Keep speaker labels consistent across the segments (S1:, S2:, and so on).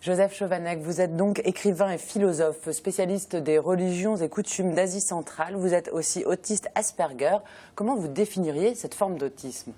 S1: Joseph Chovanec, vous êtes donc écrivain et philosophe, spécialiste des religions et coutumes d'Asie centrale. Vous êtes aussi autiste Asperger. Comment vous définiriez cette forme d'autisme ?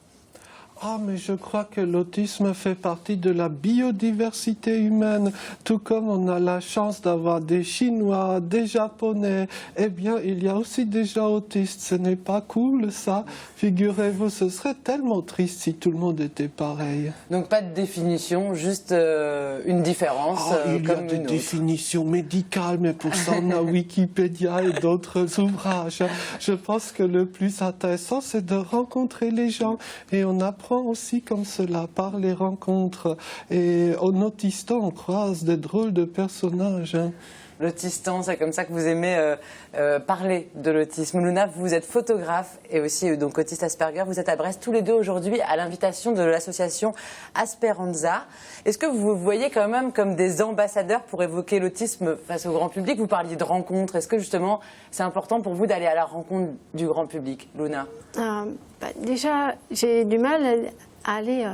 S2: Ah, mais je crois que l'autisme fait partie de la biodiversité humaine. Tout comme on a la chance d'avoir des Chinois, des Japonais, eh bien, il y a aussi des gens autistes. Ce n'est pas cool, ça. Figurez-vous, ce serait tellement triste si tout le monde était pareil.
S1: Donc pas de définition, juste une différence
S2: il y a
S1: comme
S2: des
S1: une autre.
S2: définitions médicales, mais pour ça, on a Wikipédia et d'autres ouvrages. Je pense que le plus intéressant, c'est de rencontrer les gens. Et on apprend aussi comme cela par les rencontres. Et en autistant, on croise des drôles de personnages.
S1: L'autistan, c'est comme ça que vous aimez parler de l'autisme. Luna, vous êtes photographe et aussi donc autiste Asperger. Vous êtes à Brest tous les deux aujourd'hui à l'invitation de l'association Asperanza. Est-ce que vous vous voyez quand même comme des ambassadeurs pour évoquer l'autisme face au grand public? Vous parliez de rencontres. Est-ce que justement c'est important pour vous d'aller à la rencontre du grand public, Luna?
S3: Déjà, j'ai du mal à aller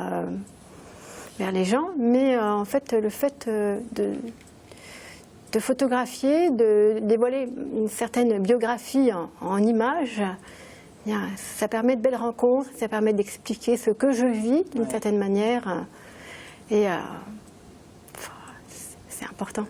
S3: vers les gens, mais en fait, le fait de photographier, de dévoiler une certaine biographie en images, ça permet de belles rencontres, ça permet d'expliquer ce que je vis d'une certaine manière, et c'est important.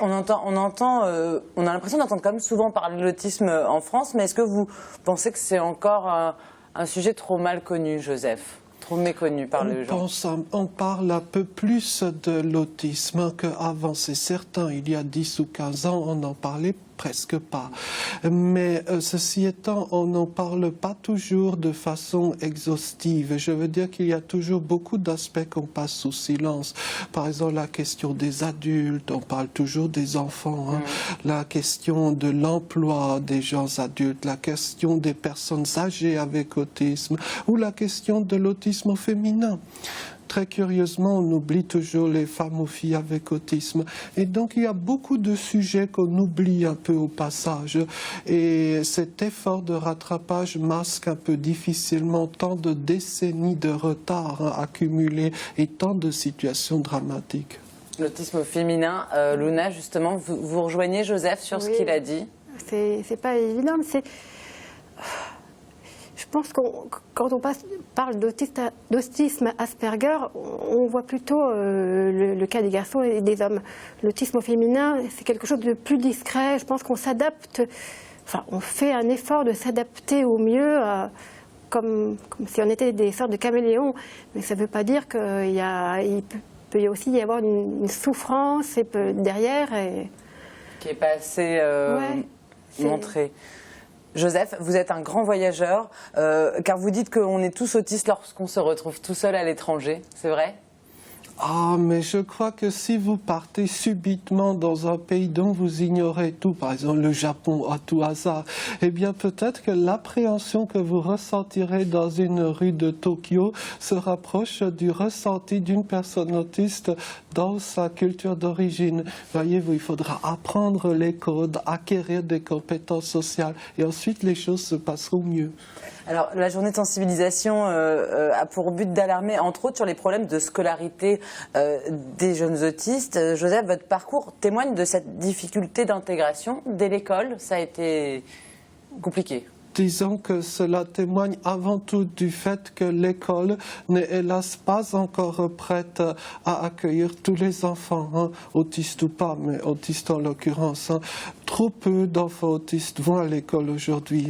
S1: On a l'impression d'entendre quand même souvent parler de l'autisme en France, mais est-ce que vous pensez que c'est encore un sujet trop mal connu, Joseph? Trop méconnu par les gens?
S2: On parle un peu plus de l'autisme qu'avant, c'est certain. Il y a 10 ou 15 ans, on n'en parlait presque pas. Mais ceci étant, on n'en parle pas toujours de façon exhaustive. Je veux dire qu'il y a toujours beaucoup d'aspects qu'on passe sous silence. Par exemple, la question des adultes, on parle toujours des enfants, la question de l'emploi des gens adultes, la question des personnes âgées avec autisme ou la question de l'autisme au féminin. Très curieusement, on oublie toujours les femmes ou filles avec autisme. Et donc, il y a beaucoup de sujets qu'on oublie un peu au passage. Et cet effort de rattrapage masque un peu difficilement tant de décennies de retard accumulés et tant de situations dramatiques.
S1: L'autisme féminin, Luna, justement, vous rejoignez Joseph sur ce qu'il a dit?
S3: C'est pas évident, mais je pense que quand on parle d'autisme Asperger, on voit plutôt le cas des garçons et des hommes. L'autisme féminin, c'est quelque chose de plus discret. Je pense qu'on s'adapte, enfin, on fait un effort de s'adapter au mieux, comme si on était des sortes de caméléons. Mais ça ne veut pas dire qu'il peut aussi y avoir une souffrance derrière.
S1: Qui n'est pas assez montrée. Joseph, vous êtes un grand voyageur, car vous dites qu'on est tous autistes lorsqu'on se retrouve tout seul à l'étranger, c'est vrai ?
S2: Ah, mais je crois que si vous partez subitement dans un pays dont vous ignorez tout, par exemple le Japon à tout hasard, eh bien peut-être que l'appréhension que vous ressentirez dans une rue de Tokyo se rapproche du ressenti d'une personne autiste dans sa culture d'origine. Voyez-vous, il faudra apprendre les codes, acquérir des compétences sociales et ensuite les choses se passeront mieux.
S1: Alors, la journée de sensibilisation a pour but d'alarmer, entre autres, sur les problèmes de scolarité des jeunes autistes. Joseph, votre parcours témoigne de cette difficulté d'intégration dès l'école. Ça a été compliqué.
S2: Disons que cela témoigne avant tout du fait que l'école n'est hélas pas encore prête à accueillir tous les enfants, autistes ou pas, mais autistes en l'occurrence. Trop peu d'enfants autistes vont à l'école aujourd'hui.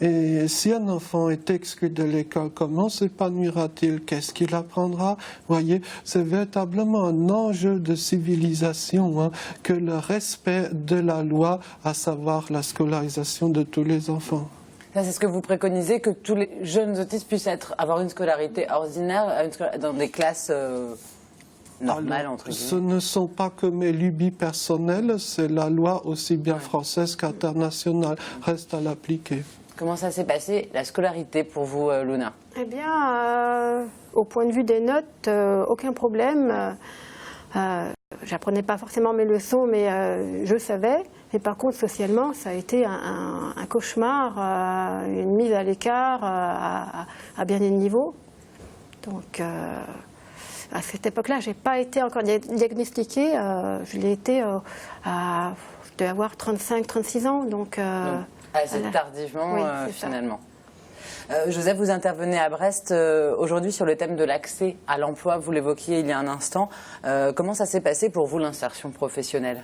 S2: Et si un enfant est exclu de l'école, comment s'épanouira-t-il? Qu'est-ce qu'il apprendra? Voyez, c'est véritablement un enjeu de civilisation que le respect de la loi, à savoir la scolarisation de tous les enfants.
S1: C'est ce que vous préconisez, que tous les jeunes autistes puissent avoir une scolarité ordinaire dans des classes normales, entre guillemets.
S2: Ce ne sont pas que mes lubies personnelles, c'est la loi aussi bien française qu'internationale. Reste à l'appliquer.
S1: Comment ça s'est passé, la scolarité, pour vous, Luna?
S3: Eh bien, au point de vue des notes, aucun problème. J'apprenais pas forcément mes leçons, mais je savais. Mais par contre, socialement, ça a été un cauchemar, une mise à l'écart à bien des niveaux. Donc, À cette époque-là, je n'ai pas été encore diagnostiquée. Je l'ai été je devais avoir 35-36 ans. Donc
S1: assez tardivement,
S3: oui,
S1: finalement. Joseph, vous intervenez à Brest aujourd'hui sur le thème de l'accès à l'emploi. Vous l'évoquiez il y a un instant. Comment ça s'est passé pour vous, l'insertion professionnelle ?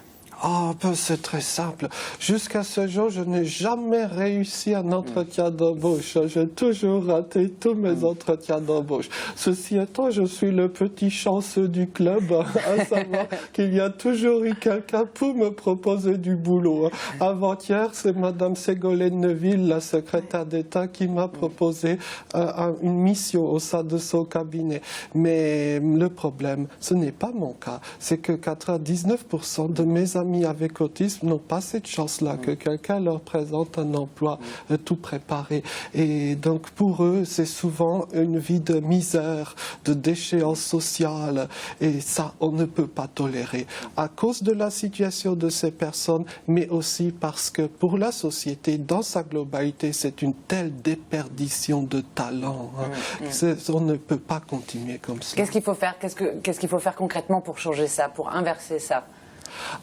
S2: C'est très simple. Jusqu'à ce jour, je n'ai jamais réussi un entretien d'embauche. J'ai toujours raté tous mes entretiens d'embauche. Ceci étant, je suis le petit chanceux du club, à savoir qu'il y a toujours eu quelqu'un pour me proposer du boulot. Avant-hier, c'est Madame Ségolène Neuville, la secrétaire d'État, qui m'a proposé une mission au sein de son cabinet. Mais le problème, ce n'est pas mon cas. C'est que 99% de mes amis avec autisme n'ont pas cette chance-là, que quelqu'un leur présente un emploi tout préparé. Et donc pour eux, c'est souvent une vie de misère, de déchéance sociale. Et ça, on ne peut pas tolérer. À cause de la situation de ces personnes, mais aussi parce que pour la société, dans sa globalité, c'est une telle déperdition de talent. On ne peut pas continuer comme ça.
S1: Qu'est-ce qu'il faut faire ? Qu'est-ce qu'il faut faire concrètement pour changer ça, pour inverser ça ?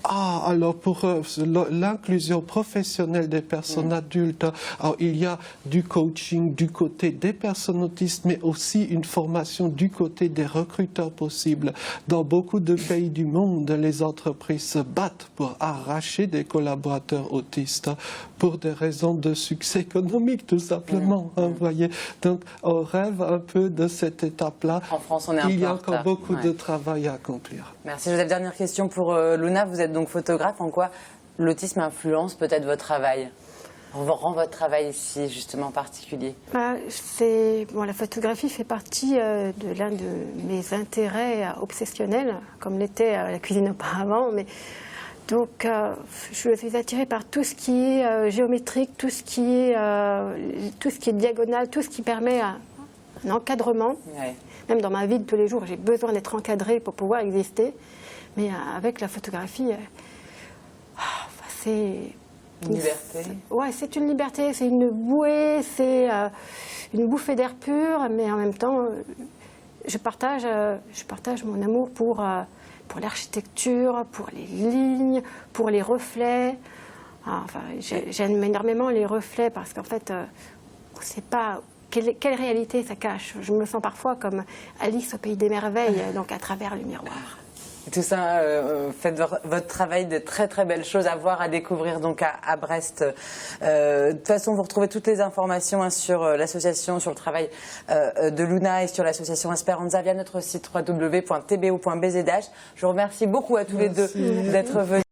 S2: Alors pour l'inclusion professionnelle des personnes adultes, alors il y a du coaching du côté des personnes autistes, mais aussi une formation du côté des recruteurs possibles. Dans beaucoup de pays du monde, les entreprises se battent pour arracher des collaborateurs autistes pour des raisons de succès économique, tout simplement. Vous voyez. Donc on rêve un peu de cette étape-là.
S1: En France, on est un peu en retard.
S2: Il y a encore beaucoup de travail à accomplir.
S1: Merci Joseph. Dernière question pour Luna. Vous êtes donc photographe. En quoi l'autisme influence peut-être votre travail ? Rend votre travail ici, justement, particulier ?
S3: La photographie fait partie de l'un de mes intérêts obsessionnels, comme l'était la cuisine auparavant. Donc, je suis attirée par tout ce qui est géométrique, tout ce qui est diagonal, tout ce qui permet un encadrement. Ouais. Même dans ma vie de tous les jours, j'ai besoin d'être encadrée pour pouvoir exister. Mais avec la photographie, c'est
S1: une liberté.
S3: Ouais, c'est une liberté, c'est une bouée, c'est une bouffée d'air pur, mais en même temps, je partage mon amour pour l'architecture, pour les lignes, pour les reflets. J'aime énormément les reflets parce qu'en fait, on ne sait pas quelle réalité ça cache. Je me sens parfois comme Alice au pays des merveilles, donc à travers le miroir.
S1: Tout ça, faites votre travail, de très très belles choses à voir, à découvrir donc à Brest. De toute façon, vous retrouvez toutes les informations sur l'association, sur le travail de Luna et sur l'association Esperanza via notre site www.tbo.bzh. Je vous remercie beaucoup à tous les deux d'être venus.